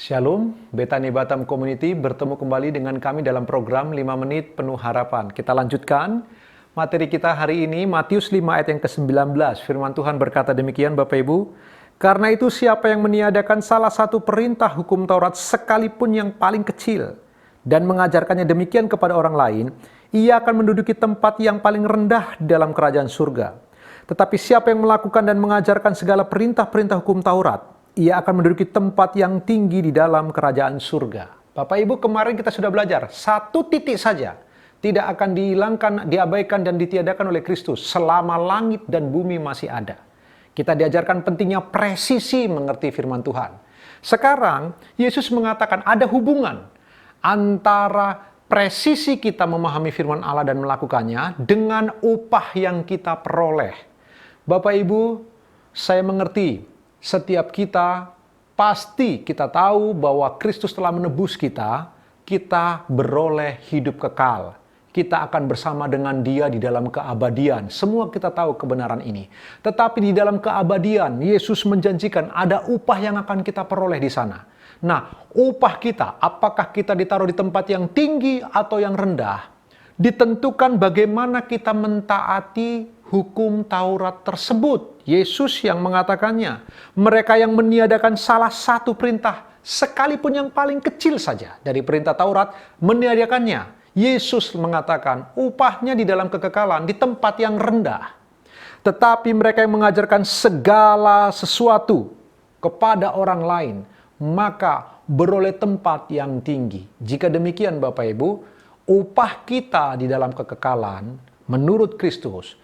Shalom, Bethany Batam Community bertemu kembali dengan kami dalam program 5 Menit Penuh Harapan. Kita lanjutkan materi kita hari ini, Matius 5 ayat yang ke-19. Firman Tuhan berkata demikian Bapak Ibu, "Karena itu siapa yang meniadakan salah satu perintah hukum Taurat sekalipun yang paling kecil, dan mengajarkannya demikian kepada orang lain, ia akan menduduki tempat yang paling rendah dalam kerajaan surga. Tetapi siapa yang melakukan dan mengajarkan segala perintah-perintah hukum Taurat, ia akan menduduki tempat yang tinggi di dalam kerajaan surga." Bapak Ibu, kemarin kita sudah belajar, satu titik saja tidak akan dihilangkan, diabaikan, dan ditiadakan oleh Kristus selama langit dan bumi masih ada. Kita diajarkan pentingnya presisi mengerti firman Tuhan. Sekarang, Yesus mengatakan ada hubungan antara presisi kita memahami firman Allah dan melakukannya dengan upah yang kita peroleh. Bapak Ibu, saya mengerti setiap kita pasti kita tahu bahwa Kristus telah menebus kita, kita beroleh hidup kekal. Kita akan bersama dengan Dia di dalam keabadian. Semua kita tahu kebenaran ini. Tetapi di dalam keabadian, Yesus menjanjikan ada upah yang akan kita peroleh di sana. Nah, upah kita, apakah kita ditaruh di tempat yang tinggi atau yang rendah, ditentukan bagaimana kita mentaati hukum Taurat tersebut. Yesus yang mengatakannya. Mereka yang meniadakan salah satu perintah, sekalipun yang paling kecil saja dari perintah Taurat, meniadakannya. Yesus mengatakan upahnya di dalam kekekalan, di tempat yang rendah. Tetapi mereka yang mengajarkan segala sesuatu kepada orang lain, maka beroleh tempat yang tinggi. Jika demikian Bapak Ibu, upah kita di dalam kekekalan menurut Kristus,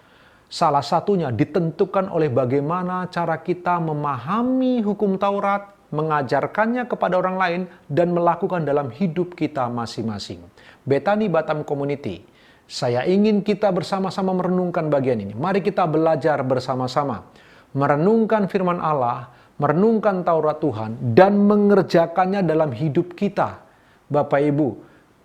salah satunya ditentukan oleh bagaimana cara kita memahami hukum Taurat, mengajarkannya kepada orang lain, dan melakukan dalam hidup kita masing-masing. Bethany Batam Community, saya ingin kita bersama-sama merenungkan bagian ini. Mari kita belajar bersama-sama. Merenungkan firman Allah, merenungkan Taurat Tuhan, dan mengerjakannya dalam hidup kita. Bapak Ibu,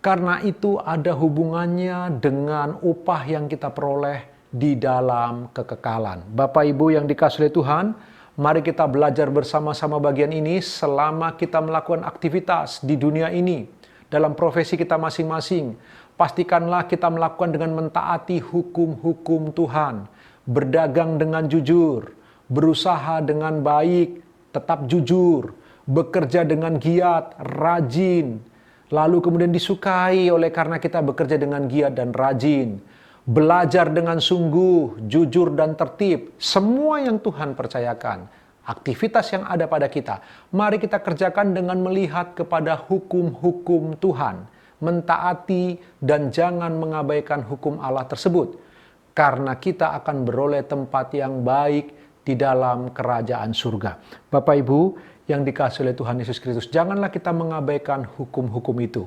karena itu ada hubungannya dengan upah yang kita peroleh di dalam kekekalan. Bapak Ibu yang dikasihi Tuhan, mari kita belajar bersama-sama bagian ini selama kita melakukan aktivitas di dunia ini, dalam profesi kita masing-masing. Pastikanlah kita melakukan dengan mentaati hukum-hukum Tuhan, berdagang dengan jujur, berusaha dengan baik, tetap jujur, bekerja dengan giat, rajin, lalu kemudian disukai oleh karena kita bekerja dengan giat dan rajin. Belajar dengan sungguh, jujur dan tertib. Semua yang Tuhan percayakan, aktivitas yang ada pada kita, mari kita kerjakan dengan melihat kepada hukum-hukum Tuhan. Mentaati dan jangan mengabaikan hukum Allah tersebut. Karena kita akan beroleh tempat yang baik di dalam kerajaan surga. Bapak Ibu yang dikasihi oleh Tuhan Yesus Kristus, janganlah kita mengabaikan hukum-hukum itu.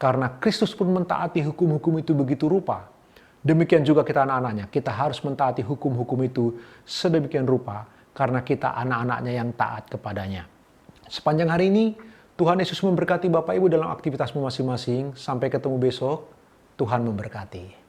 Karena Kristus pun mentaati hukum-hukum itu begitu rupa. Demikian juga kita anak-anaknya, kita harus mentaati hukum-hukum itu sedemikian rupa karena kita anak-anaknya yang taat kepadanya. Sepanjang hari ini, Tuhan Yesus memberkati Bapak Ibu dalam aktivitasmu masing-masing. Sampai ketemu besok, Tuhan memberkati.